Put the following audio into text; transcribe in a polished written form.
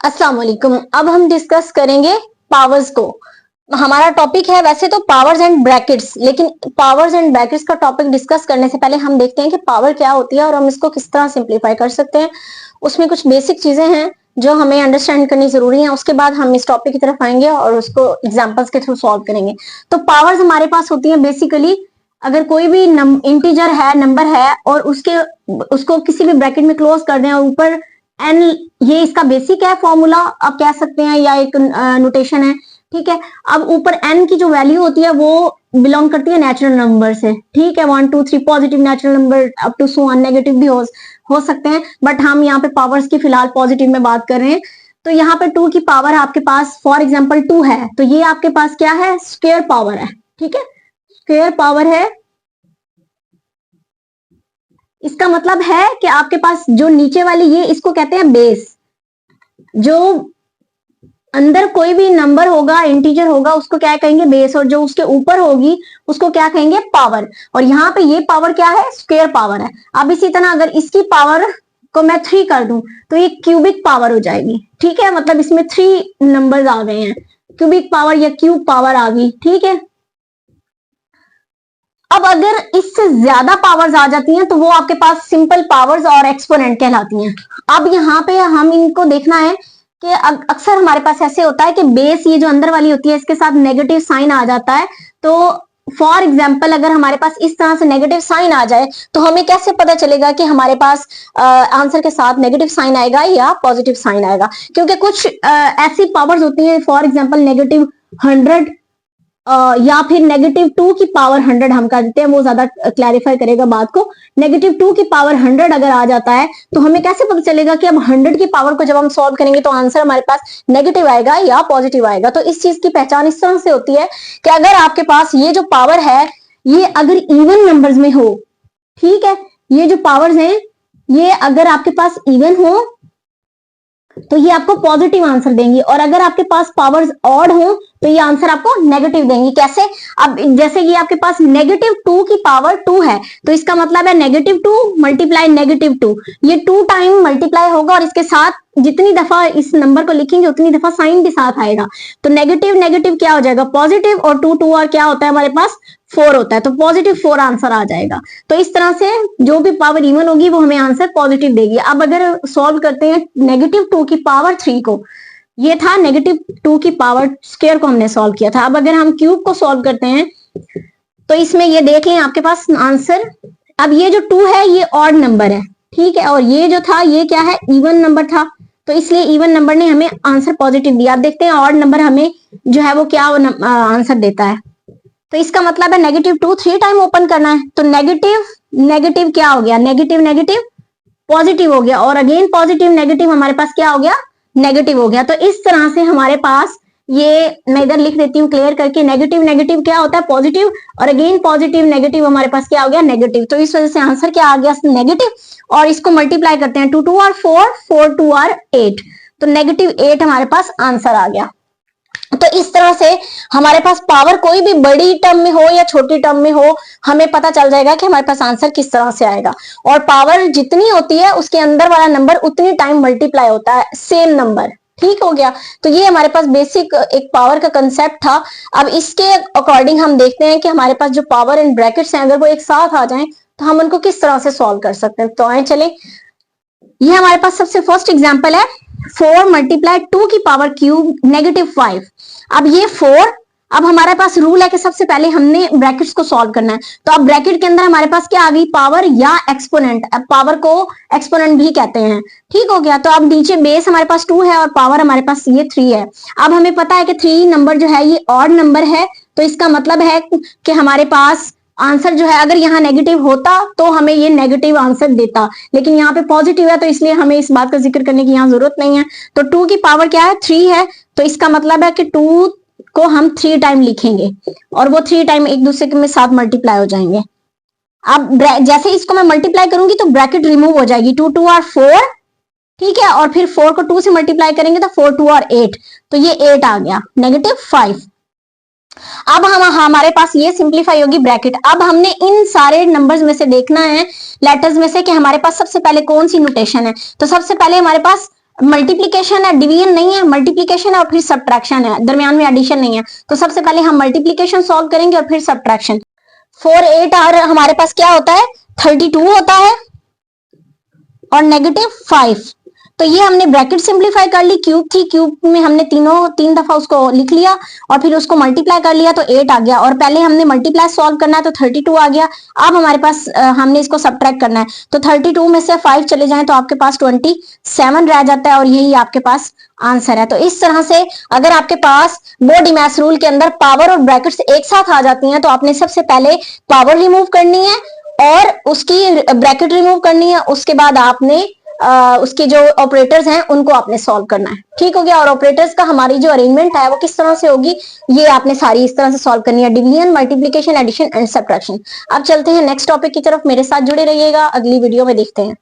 अस्सलाम वालेकुम। अब हम डिस्कस करेंगे पावर्स को। हमारा टॉपिक है वैसे तो पावर्स एंड ब्रैकेट्स, लेकिन पावर्स एंड ब्रैकेट्स का टॉपिक डिस्कस करने से पहले हम देखते हैं कि पावर क्या होती है और हम इसको किस तरह सिंप्लीफाई कर सकते हैं। उसमें कुछ बेसिक चीजें हैं जो हमें अंडरस्टैंड करनी जरूरी है। उसके बाद हम इस टॉपिक की तरफ आएंगे और उसको एग्जाम्पल्स के थ्रू सॉल्व करेंगे। तो पावर्स हमारे पास होती है बेसिकली, अगर कोई भी इंटीजर है, नंबर है, और उसको किसी भी ब्रैकेट में क्लोज कर दें और ऊपर एन, ये इसका बेसिक है फॉर्मूला आप कह सकते हैं, या एक नोटेशन है। ठीक है, अब ऊपर एन की जो वैल्यू होती है वो बिलोंग करती है नेचुरल नंबर से। ठीक है, 1 2 3 positive natural number up to so negative भी हो सकते हैं, बट हम यहाँ पे पावर्स की फिलहाल पॉजिटिव में बात कर रहे हैं। तो यहाँ पे 2 की पावर आपके पास फॉर एग्जाम्पल 2 है, तो ये आपके पास क्या है, स्क्वायर पावर है। ठीक है, स्क्वायर पावर है। इसका मतलब है कि आपके पास जो नीचे वाली, ये इसको कहते हैं बेस। जो अंदर कोई भी नंबर होगा, इंटीजर होगा, उसको क्या कहेंगे, बेस। और जो उसके ऊपर होगी उसको क्या कहेंगे, पावर। और यहाँ पे ये पावर क्या है, स्क्वायर पावर है। अब इसी तरह अगर इसकी पावर को मैं 3 कर दूं तो ये क्यूबिक पावर हो जाएगी। ठीक है, मतलब इसमें 3 नंबर्स आ गए हैं, क्यूबिक पावर या क्यूब पावर आ गई। ठीक है, अब अगर इससे ज्यादा पावर्स आ जाती हैं तो वो आपके पास सिंपल पावर्स और एक्सपोनेंट कहलाती हैं। अब यहाँ पे हम इनको देखना है कि अक्सर हमारे पास ऐसे होता है कि बेस, ये जो अंदर वाली होती है, इसके साथ नेगेटिव साइन आ जाता है। तो फॉर एग्जाम्पल अगर हमारे पास इस तरह से नेगेटिव साइन आ जाए तो हमें कैसे पता चलेगा कि हमारे पास आंसर के साथ नेगेटिव साइन आएगा या पॉजिटिव साइन आएगा? क्योंकि कुछ ऐसी पावर्स होती हैं, फॉर एग्जाम्पल नेगेटिव 100 या फिर नेगेटिव 2 की पावर 100 हम कर देते हैं, वो ज्यादा क्लैरिफाई करेगा बात को। नेगेटिव 2 की पावर 100 अगर आ जाता है तो हमें कैसे पता चलेगा कि अब 100 की पावर को जब हम सॉल्व करेंगे तो आंसर हमारे पास नेगेटिव आएगा या पॉजिटिव आएगा? तो इस चीज की पहचान इस तरह से होती है कि अगर आपके पास ये जो पावर है, ये अगर इवन नंबर्स में हो, ठीक है, ये जो पावर्स हैं ये अगर आपके पास इवन हो तो ये आपको पॉजिटिव आंसर देंगी, और अगर आपके पास पावर्स ऑड हो तो ये आंसर आपको नेगेटिव देंगी। कैसे? अब जैसे ये आपके पास नेगेटिव 2 की पावर 2 है, तो इसका मतलब है नेगेटिव 2 मल्टीप्लाई नेगेटिव 2, ये 2 टाइम मल्टीप्लाई होगा और इसके साथ जितनी दफा इस नंबर को लिखेंगे उतनी दफा साइन भी साथ आएगा। तो नेगेटिव नेगेटिव क्या हो जाएगा, पॉजिटिव, और 2 2 और क्या होता है हमारे पास, 4 होता है, तो पॉजिटिव 4 आंसर आ जाएगा। तो इस तरह से जो भी पावर इवन होगी वो हमें आंसर पॉजिटिव देगी। अब अगर सॉल्व करते हैं नेगेटिव 2 की पावर 3 को, ये था नेगेटिव 2 की पावर स्क्वायर को हमने सॉल्व किया था। अब अगर हम क्यूब को सॉल्व करते हैं तो इसमें ये देख लें आपके पास आंसर, अब ये जो 2 है ये ऑड नंबर है, ठीक है, और ये जो था ये क्या है, इवन नंबर था, तो इसलिए इवन नंबर ने हमें आंसर पॉजिटिव दिया। आप देखते हैं ऑड नंबर हमें जो है वो क्या आंसर देता है। तो इसका मतलब है नेगेटिव 2 3 टाइम ओपन करना है, तो नेगेटिव नेगेटिव क्या हो गया, नेगेटिव नेगेटिव पॉजिटिव हो गया, और अगेन पॉजिटिव नेगेटिव हमारे पास क्या हो गया, नेगेटिव हो गया। तो इस तरह से हमारे पास, ये मैं इधर लिख देती हूँ क्लियर करके, नेगेटिव नेगेटिव क्या होता है, पॉजिटिव, और अगेन पॉजिटिव नेगेटिव हमारे पास क्या हो गया, नेगेटिव। तो इस वजह से आंसर क्या आ गया, नेगेटिव। और इसको मल्टीप्लाई करते हैं, 2 2 और 4 4 2 और 8, तो नेगेटिव 8 हमारे पास आंसर आ गया। तो इस तरह से हमारे पास पावर कोई भी बड़ी टर्म में हो या छोटी टर्म में हो, हमें पता चल जाएगा कि हमारे पास आंसर किस तरह से आएगा। और पावर जितनी होती है उसके अंदर वाला नंबर उतनी टाइम मल्टीप्लाई होता है, सेम नंबर। ठीक हो गया, तो ये हमारे पास बेसिक एक पावर का कंसेप्ट था। अब इसके अकॉर्डिंग हम देखते हैं कि हमारे पास जो पावर एंड ब्रैकेट्स हैं अगर वो एक साथ आ जाएं तो हम उनको किस तरह से सॉल्व कर सकते हैं। तो आए चले, ये हमारे पास सबसे फर्स्ट एग्जांपल है, 4 मल्टीप्लाई 2 की पावर क्यूब नेगेटिव 5। अब ये 4, अब हमारे पास रूल है कि सबसे पहले हमने ब्रैकेट्स को सॉल्व करना है। तो अब ब्रैकेट के अंदर हमारे पास क्या आ गई, पावर या एक्सपोनेंट। अब पावर को एक्सपोनेंट भी कहते हैं। ठीक हो गया, तो अब नीचे बेस हमारे पास 2 है और पावर हमारे पास ये 3 है। अब हमें पता है कि 3 नंबर जो है ये ऑड नंबर है, तो इसका मतलब है कि हमारे पास आंसर जो है, अगर यहाँ नेगेटिव होता तो हमें ये नेगेटिव आंसर देता, लेकिन यहाँ पे पॉजिटिव है तो इसलिए हमें इस बात का जिक्र करने की यहाँ जरूरत नहीं है। तो 2 की पावर क्या है, 3 है, तो इसका मतलब है कि 2 को हम 3 टाइम लिखेंगे और वो 3 टाइम एक दूसरे के साथ मल्टीप्लाई हो जाएंगे। अब जैसे इसको मैं मल्टीप्लाई करूंगी तो ब्रैकेट रिमूव हो जाएगी, 2 2 और 4, ठीक है, और फिर 4 को 2 से मल्टीप्लाई करेंगे तो 4 2 और 8, तो ये 8 आ गया, नेगेटिव 5। अब हम हमारे पास ये सिंप्लीफाई होगी ब्रैकेट। अब हमने इन सारे नंबर्स में से देखना है, लेटर्स में से, कि हमारे पास सबसे पहले कौन सी नोटेशन है। तो सबसे पहले हमारे पास मल्टीप्लीकेशन है, डिवीजन नहीं है, मल्टीप्लीकेशन है और फिर सब्ट्रैक्शन है, दरमियान में एडिशन नहीं है। तो सबसे पहले हम मल्टीप्लीकेशन सॉल्व करेंगे और फिर सब्ट्रैक्शन। 4 8 और हमारे पास क्या होता है, 32 होता है और -5। तो ये हमने ब्रैकेट सिंप्लीफाई कर ली, क्यूब थी, क्यूब में हमने तीन दफा उसको लिख लिया और फिर उसको मल्टीप्लाई कर लिया तो 8 आ गया। और पहले हमने मल्टीप्लाई सॉल्व करना है तो 32 आ गया। अब हमारे पास हमने इसको सब्ट्रैक्ट करना है, तो 32 में से 5 चले जाएं तो आपके पास 27 रह जाता है और यही आपके पास आंसर है। तो इस तरह से अगर आपके पास बॉडी मैथ्स रूल के अंदर पावर और ब्रैकेट्स एक साथ आ जाती हैं तो आपने सबसे पहले पावर रिमूव करनी है और उसकी ब्रैकेट रिमूव करनी है, उसके बाद आपने उसके जो ऑपरेटर्स हैं उनको आपने सॉल्व करना है। ठीक हो गया। और ऑपरेटर्स का हमारी जो अरेंजमेंट है वो किस तरह से होगी, ये आपने सारी इस तरह से सॉल्व करनी है, division, multiplication, addition and subtraction. अब चलते हैं नेक्स्ट टॉपिक की तरफ, मेरे साथ जुड़े रहिएगा, अगली वीडियो में देखते हैं।